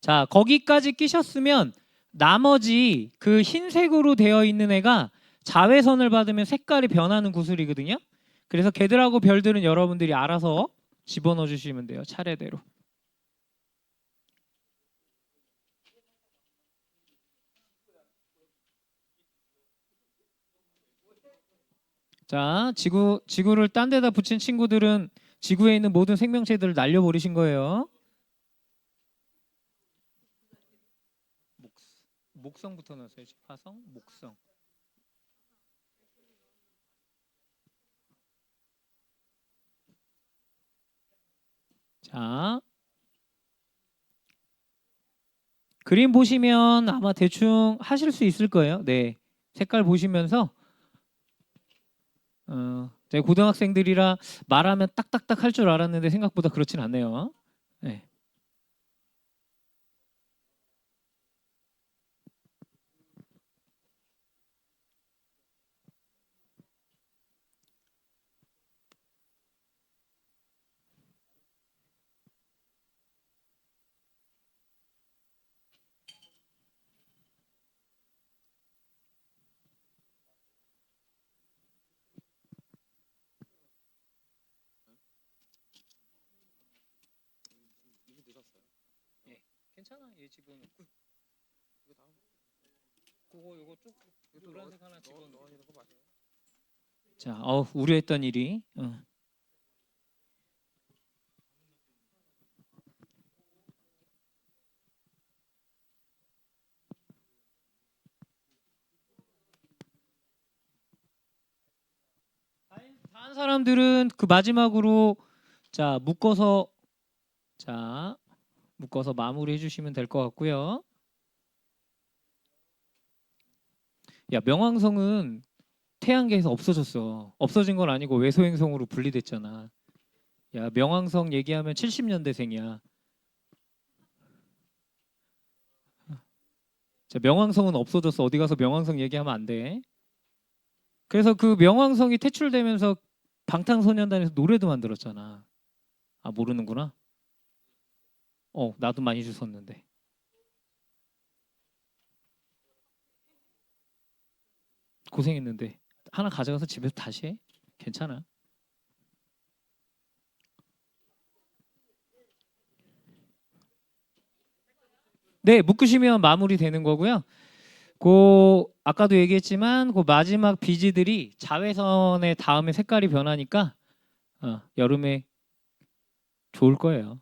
자, 거기까지 끼셨으면 나머지 그 흰색으로 되어 있는 애가 자외선을 받으면 색깔이 변하는 구슬이거든요. 그래서 걔들하고 별들은 여러분들이 알아서 집어넣어 주시면 돼요. 차례대로. 자, 지구를 딴 데다 붙인 친구들은 지구에 있는 모든 생명체들을 날려버리신 거예요. 목성부터 넣었어요. 화성, 목성. 자, 그림 보시면 아마 대충 하실 수 있을 거예요. 네, 색깔 보시면서 제가 고등학생들이라 말하면 딱딱딱 할 줄 알았는데 생각보다 그렇진 않네요. 네. 예, 괜찮아. 얘 집어넣고 그거 요거 쭉 노란색 하나 집어넣어. 자, 우려했던 일이. 다른 사람들은 그 마지막으로 자 자 묶어서 마무리해 주시면 될 것 같고요. 야, 명왕성은 태양계에서 없어졌어. 없어진 건 아니고 외소행성으로 분리됐잖아. 야, 명왕성 얘기하면 70년대생이야. 자, 명왕성은 없어졌어. 어디 가서 명왕성 얘기하면 안 돼. 그래서 그 명왕성이 퇴출되면서 방탄소년단에서 노래도 만들었잖아. 아, 모르는구나. 나도 많이 주웠는데. 고생했는데. 하나 가져가서 집에서 다시 해. 괜찮아. 네, 묶으시면 마무리 되는 거고요. 아까도 얘기했지만 그 마지막 비지들이 자외선에 닿으면 색깔이 변하니까 여름에 좋을 거예요.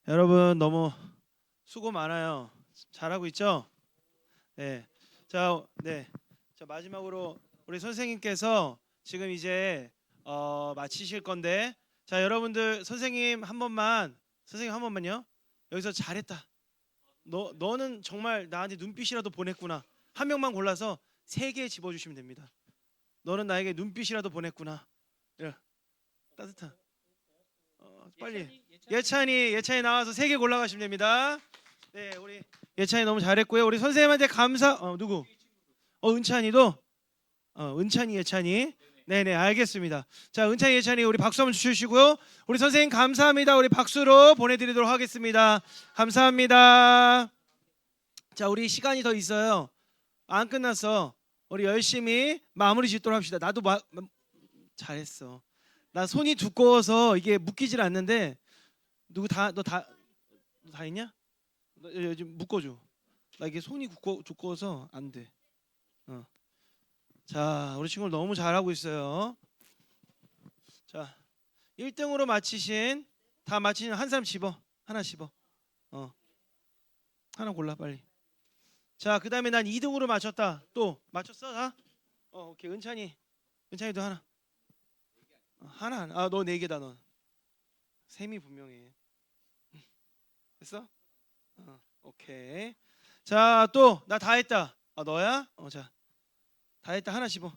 여러분 너무 수고 많아요. 잘하고 있죠? 네. 네. 자, 마지막으로 우리 선생님께서 지금 이제 마치실 건데, 자, 여러분들 선생님 한 번만요. 여기서 잘했다. 너는 정말 나한테 눈빛이라도 보냈구나. 한 명만 골라서 3개 집어주시면 됩니다. 너는 나에게 눈빛이라도 보냈구나. 예, 따뜻한. 빨리. 예찬이 나와서 3개 골라가시면 됩니다. 네, 우리 예찬이 너무 잘했고요. 우리 선생님한테 감사. 누구? 은찬이도. 은찬이 예찬이. 네네, 알겠습니다. 자, 은찬이 예찬이 우리 박수 한번 주시고요. 우리 선생님 감사합니다. 우리 박수로 보내드리도록 하겠습니다. 감사합니다. 자, 우리 시간이 더 있어요. 안 끝났어. 우리 열심히 마무리 짓도록 합시다. 나도 잘했어. 나 손이 두꺼워서 이게 묶이질 않는데, 너 다 있냐? 너 요즘 묶어줘. 나 이게 손이 두꺼워서 안 돼. 자, 우리 친구들 너무 잘하고 있어요. 자, 1등으로 다 마치신 한 사람 집어. 하나 집어. 하나 골라 빨리. 자, 그다음에 난 2등으로 맞췄다. 또 맞췄어? 다? 오케이. 은찬이도 하나. 하나. 너 4개다 넌. 셈이 분명해. 됐어? 오케이. 자, 또 나 다 했다. 너야? 자. 다 했다. 하나 집어.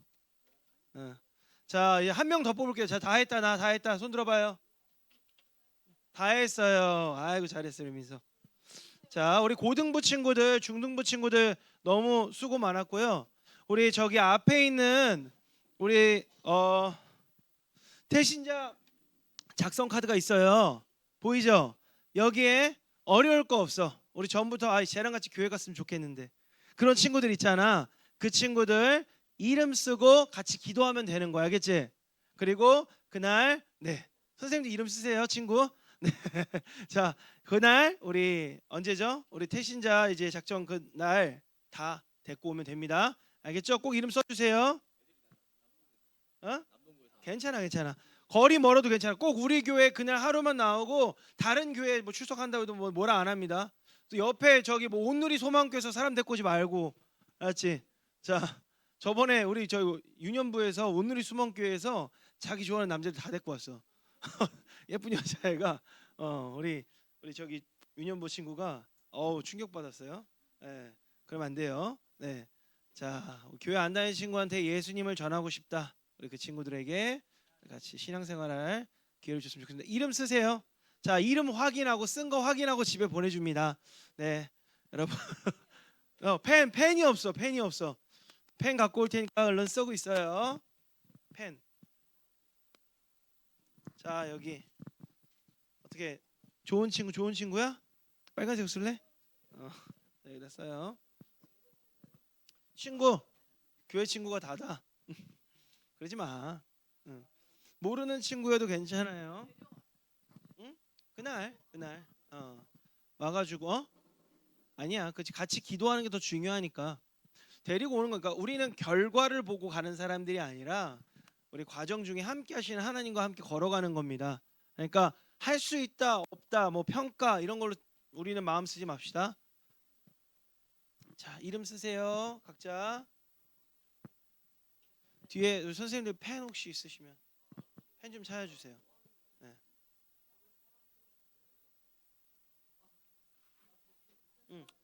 자, 이제 한 명 더 뽑을게요. 자, 다 했다. 나 다 했다. 손 들어봐요. 다 했어요. 아이고 잘했어요, 민서. 자, 우리 고등부 친구들, 중등부 친구들 너무 수고 많았고요. 우리 저기 앞에 있는 우리 태신자 작성 카드가 있어요. 보이죠? 여기에 어려울 거 없어. 우리 전부터 쟤랑 같이 교회 갔으면 좋겠는데 그런 친구들 있잖아. 그 친구들 이름 쓰고 같이 기도하면 되는 거야, 알겠지? 그리고 그날 선생님도 이름 쓰세요, 친구. 네. 자, 그날 우리 언제죠? 우리 태신자 이제 작정 그날 다 데리고 오면 됩니다. 알겠죠? 꼭 이름 써주세요. 괜찮아. 거리 멀어도 괜찮아. 꼭 우리 교회 그날 하루만 나오고 다른 교회 뭐 출석한다고 해도 뭐라 안 합니다. 또 옆에 저기 뭐 온누리 소망교에서 사람 데리고 오지 말고, 알았지? 자, 저번에 우리 저 유년부에서 온누리 소망교회에서 자기 좋아하는 남자들 다 데리고 왔어. 예쁜 여자애가 우리 저기 유년부 친구가 충격 받았어요. 네, 그러면 안 돼요. 네, 자, 교회 안 다니는 친구한테 예수님을 전하고 싶다. 우리 그 친구들에게 같이 신앙생활할 기회를 줬으면 좋겠습니다. 이름 쓰세요. 자, 이름 확인하고 쓴 거 확인하고 집에 보내줍니다. 네, 여러분. 펜이 없어. 펜 갖고 올 테니까 얼른 쓰고 있어요. 펜. 자, 여기 어떻게 좋은 친구야? 빨간색 쓸래? 여기다 써요. 친구, 교회 친구가 다다. 그러지 마. 모르는 친구여도 괜찮아요. 응? 그날 와가지고 아니야, 그렇지. 같이 기도하는 게 더 중요하니까 데리고 오는 거니까. 우리는 결과를 보고 가는 사람들이 아니라 우리 과정 중에 함께 하시는 하나님과 함께 걸어가는 겁니다. 그러니까 할 수 있다 없다 뭐 평가 이런 걸로 우리는 마음 쓰지 맙시다. 자, 이름 쓰세요 각자. 뒤에 선생님들 펜 혹시 있으시면 펜 좀 찾아주세요. 네.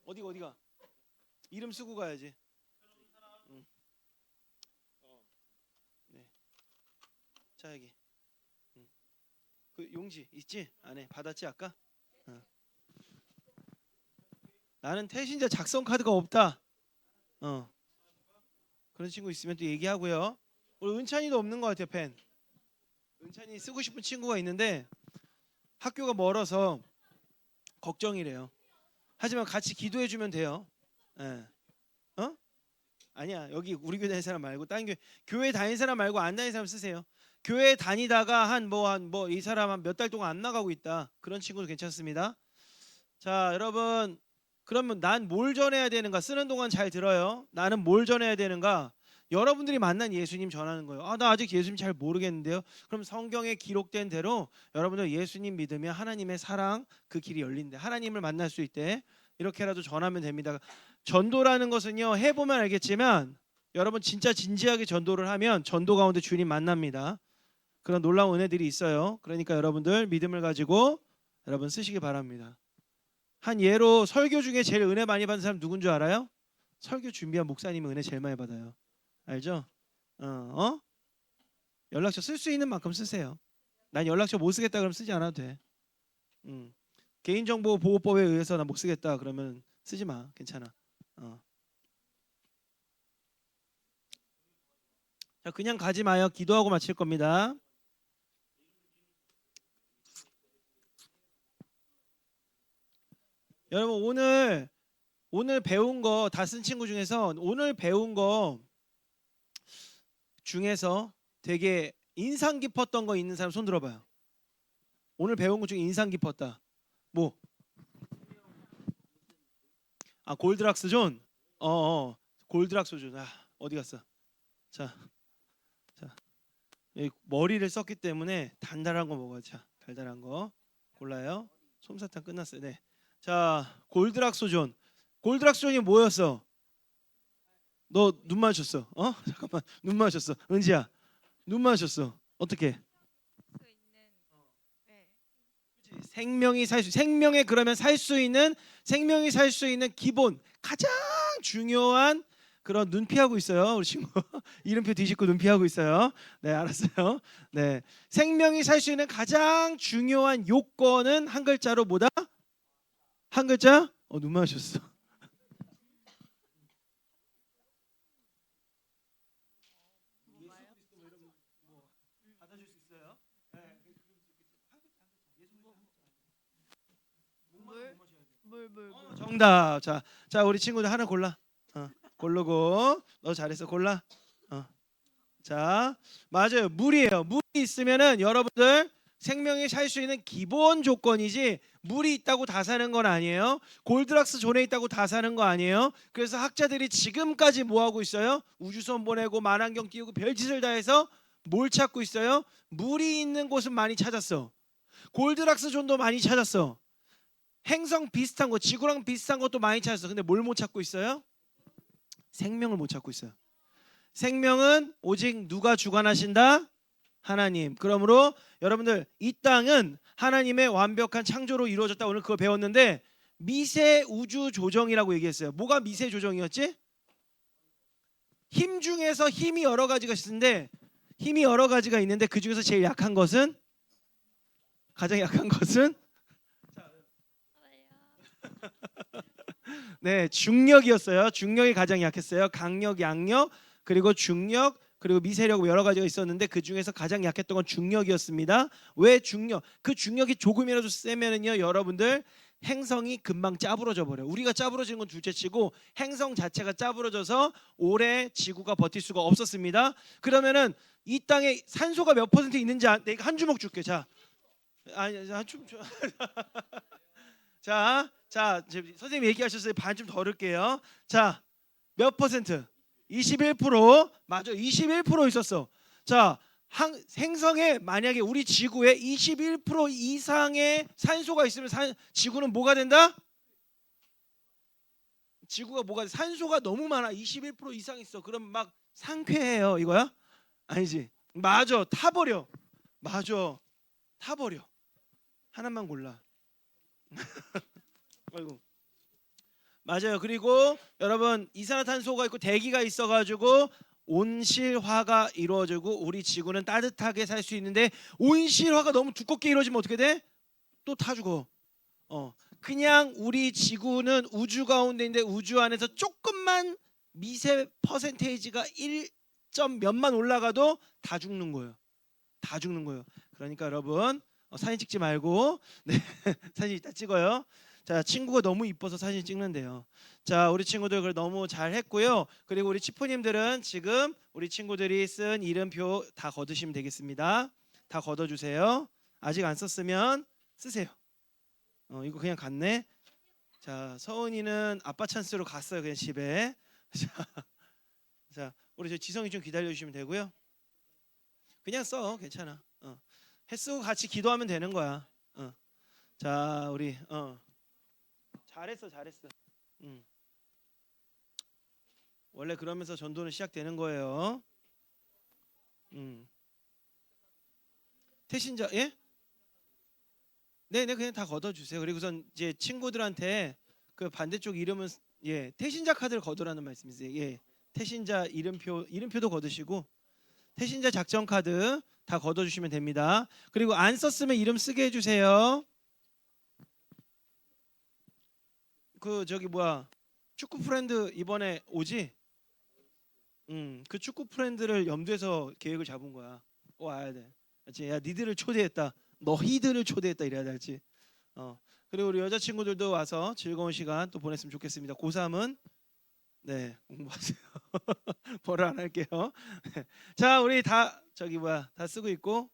어디가? 이름 쓰고 가야지. 네. 자, 여기. 그 용지 있지? 안에 받았지 아까? 나는 태신자 작성 카드가 없다. 그런 친구 있으면 또 얘기하고요. 우리 은찬이도 없는 것 같아요. 펜. 은찬이 쓰고 싶은 친구가 있는데 학교가 멀어서 걱정이래요. 하지만 같이 기도해주면 돼요. 예. 아니야, 여기 우리 교회 다니는 사람 말고 다른 교회 다니는 사람 말고 안 다니는 사람 쓰세요. 교회 다니다가 이 사람 한 몇 달 동안 안 나가고 있다, 그런 친구도 괜찮습니다. 자, 여러분, 그러면 난 뭘 전해야 되는가? 쓰는 동안 잘 들어요. 나는 뭘 전해야 되는가? 여러분들이 만난 예수님 전하는 거예요. 아, 나 아직 예수님 잘 모르겠는데요. 그럼 성경에 기록된 대로 여러분들 예수님 믿으면 하나님의 사랑 그 길이 열린대. 하나님을 만날 수 있대. 이렇게라도 전하면 됩니다. 전도라는 것은요, 해보면 알겠지만 여러분 진짜 진지하게 전도를 하면 전도 가운데 주님 만납니다. 그런 놀라운 은혜들이 있어요. 그러니까 여러분들 믿음을 가지고 여러분 쓰시기 바랍니다. 한 예로 설교 중에 제일 은혜 많이 받는 사람 누군 줄 알아요? 설교 준비한 목사님이 은혜 제일 많이 받아요. 알죠? 연락처 쓸 수 있는 만큼 쓰세요. 난 연락처 못 쓰겠다 그러면 쓰지 않아도 돼. 개인정보 보호법에 의해서 나 못 쓰겠다 그러면 쓰지 마. 괜찮아. 자, 그냥 가지 마요. 기도하고 마칠 겁니다. 여러분 오늘 배운 거 다 쓴 친구 중에서 오늘 배운 거 중에서 되게 인상 깊었던 거 있는 사람 손 들어봐요. 오늘 배운 거 중에 인상 깊었다. 뭐? 아, 골드락스 존. 골드락스 존. 아, 어디 갔어? 자, 여기 머리를 썼기 때문에 단단한 거 먹어야 자, 달달한 거 골라요. 솜사탕 끝났어요. 네. 자, 골드락스 존. 골드락스 존이 뭐였어? 너 눈 마주쳤어. 잠깐만. 눈 마주쳤어. 은지야. 눈 마주쳤어. 어떻게? 생명이 생명에 그러면 생명이 살 수 있는 기본 가장 중요한 그런 눈 피하고 있어요. 우리 친구 이름표 뒤집고 눈 피하고 있어요. 네, 알았어요. 네, 생명이 살 수 있는 가장 중요한 요건은 한 글자로 뭐다? 한 글자? 눈 마주쳤어. 정답. 자, 우리 친구들 하나 골라. 고르고. 너 잘했어. 골라. 자, 맞아요. 물이에요. 물이 있으면은 여러분들 생명이 살 수 있는 기본 조건이지 물이 있다고 다 사는 건 아니에요. 골드락스 존에 있다고 다 사는 거 아니에요. 그래서 학자들이 지금까지 뭐 하고 있어요? 우주선 보내고 만환경 띄우고 별짓을 다 해서 뭘 찾고 있어요? 물이 있는 곳은 많이 찾았어. 골드락스 존도 많이 찾았어. 행성 비슷한 거, 지구랑 비슷한 것도 많이 찾았어. 근데 뭘 못 찾고 있어요? 생명을 못 찾고 있어요. 생명은 오직 누가 주관하신다? 하나님. 그러므로 여러분들 이 땅은 하나님의 완벽한 창조로 이루어졌다. 오늘 그거 배웠는데 미세 우주 조정이라고 얘기했어요. 뭐가 미세 조정이었지? 힘 중에서 힘이 여러 가지가 있는데 그 중에서 제일 약한 것은 가장 약한 것은 네, 중력이었어요. 중력이 가장 약했어요. 강력, 양력, 그리고 중력, 그리고 미세력 여러 가지가 있었는데 그 중에서 가장 약했던 건 중력이었습니다. 왜 중력? 그 중력이 조금이라도 세면은요, 여러분들 행성이 금방 짜부러져 버려. 우리가 짜부러지는 건 둘째치고 행성 자체가 짜부러져서 오래 지구가 버틸 수가 없었습니다. 그러면은 이 땅에 산소가 몇 퍼센트 있는지 내가 한 주먹 줄게. 자, 아니 한 주먹. 자, 선생님 얘기하셨어요. 반 좀 더 넣을게요. 자, 몇 퍼센트? 21%. 맞아, 21% 있었어. 자, 행성에 만약에 우리 지구에 21% 이상의 산소가 있으면 지구는 뭐가 된다? 지구가 뭐가 돼? 산소가 너무 많아. 21% 이상 있어. 그럼 막 상쾌해요. 이거야? 아니지. 맞아, 타버려. 맞아, 타버려. 하나만 골라. 아이고. 맞아요. 그리고 여러분 이산화탄소가 있고 대기가 있어가지고 온실화가 이루어지고 우리 지구는 따뜻하게 살 수 있는데 온실화가 너무 두껍게 이루어지면 어떻게 돼? 또 타 죽어. 그냥 우리 지구는 우주 가운데 있는데 우주 안에서 조금만 미세 퍼센테이지가 1점 몇만 올라가도 다 죽는 거예요. 다 죽는 거예요. 그러니까 여러분 사진 찍지 말고 네, 사진 이따 찍어요. 자, 친구가 너무 이뻐서 사진 찍는데요. 자, 우리 친구들 그걸 너무 잘 했고요. 그리고 우리 치프님들은 지금 우리 친구들이 쓴 이름표 다 거두시면 되겠습니다. 다 걷어주세요. 아직 안 썼으면 쓰세요. 이거 그냥 갔네. 자, 서은이는 아빠 찬스로 갔어요. 그냥 집에. 자, 우리 저 지성이 좀 기다려 주시면 되고요. 그냥 써 괜찮아. 해 쓰고 같이 기도하면 되는 거야. 자 우리 잘했어. 원래 그러면서 전도는 시작되는 거예요. 태신자 예? 네네 그냥 다 걷어주세요. 그리고선 이제 친구들한테 그 반대쪽 이름은 예 태신자 카드를 걷으라는 말씀이세요. 예 태신자 이름표도 걷으시고 태신자 작전 카드 다 걷어주시면 됩니다. 그리고 안 썼으면 이름 쓰게 해주세요. 그 저기 뭐야 축구 프렌드 이번에 오지? 그 축구 프렌드를 염두에서 계획을 잡은 거야. 와야 돼. 알지? 야 니들을 초대했다. 너희들을 초대했다 이래야 될지. 그리고 우리 여자친구들도 와서 즐거운 시간 또 보냈으면 좋겠습니다. 고3은 네 공부하세요. 벌을 안 할게요. 자 우리 다 저기 뭐야 다 쓰고 있고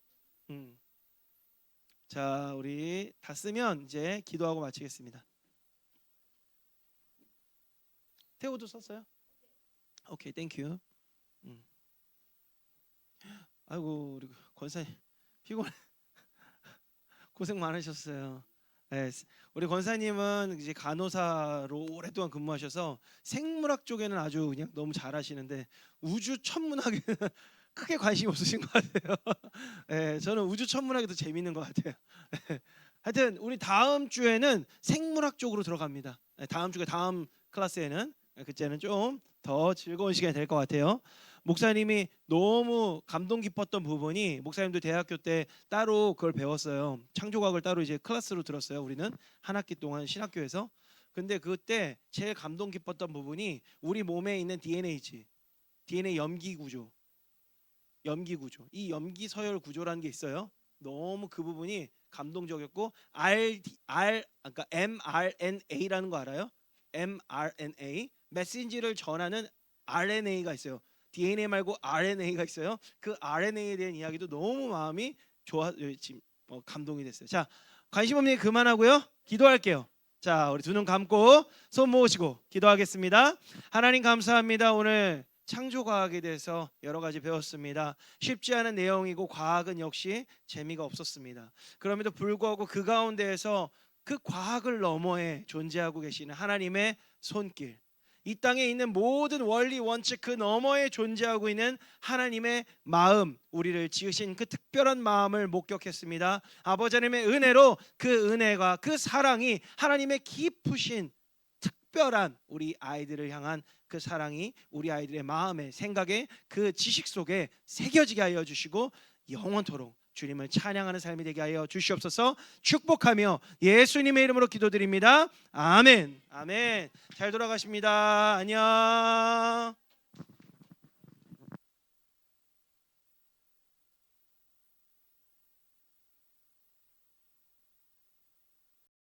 자 우리 다 쓰면 이제 기도하고 마치겠습니다. 태호도 썼어요? 오케이 땡큐. 아이고 우리 권사님 피곤해. 고생 많으셨어요. 네, 우리 권사님은 이제 간호사로 오랫동안 근무하셔서 생물학 쪽에는 아주 그냥 너무 잘하시는데 우주 천문학에는 크게 관심이 없으신 것 같아요. 네, 저는 우주 천문학이 더 재밌는 것 같아요. 네, 하여튼 우리 다음 주에는 생물학 쪽으로 들어갑니다. 네, 다음 주에 다음 클래스에는 그때는 좀 더 즐거운 시간이 될 것 같아요. 목사님이 너무 감동 깊었던 부분이 목사님도 대학교 때 따로 그걸 배웠어요. 창조과학을 따로 이제 클래스로 들었어요. 우리는 한 학기 동안 신학교에서. 근데 그때 제일 감동 깊었던 부분이 우리 몸에 있는 DNA지. DNA 염기 구조. 이 염기 서열 구조라는 게 있어요. 너무 그 부분이 감동적이었고 그러니까 mRNA라는 거 알아요? mRNA 메시지를 전하는 RNA가 있어요. DNA 말고 RNA가 있어요. 그 RNA에 대한 이야기도 너무 마음이 좋아 지금 감동이 됐어요. 자 관심 없는 얘기 그만하고요. 기도할게요. 자 우리 두 눈 감고 손 모으시고 기도하겠습니다. 하나님 감사합니다. 오늘 창조과학에 대해서 여러 가지 배웠습니다. 쉽지 않은 내용이고 과학은 역시 재미가 없었습니다. 그럼에도 불구하고 그 가운데에서 그 과학을 너머에 존재하고 계시는 하나님의 손길, 이 땅에 있는 모든 원리 원칙 그 너머에 존재하고 있는 하나님의 마음, 우리를 지으신 그 특별한 마음을 목격했습니다. 아버지 하나님의 은혜로 그 은혜가 그 사랑이 하나님의 깊으신 특별한 우리 아이들을 향한 그 사랑이 우리 아이들의 마음에 생각에 그 지식 속에 새겨지게 하여 주시고 영원토록 주님을 찬양하는 삶이 되게 하여 주시옵소서. 축복하며 예수님의 이름으로 기도드립니다. 아멘. 아멘. 잘 돌아가십니다. 안녕.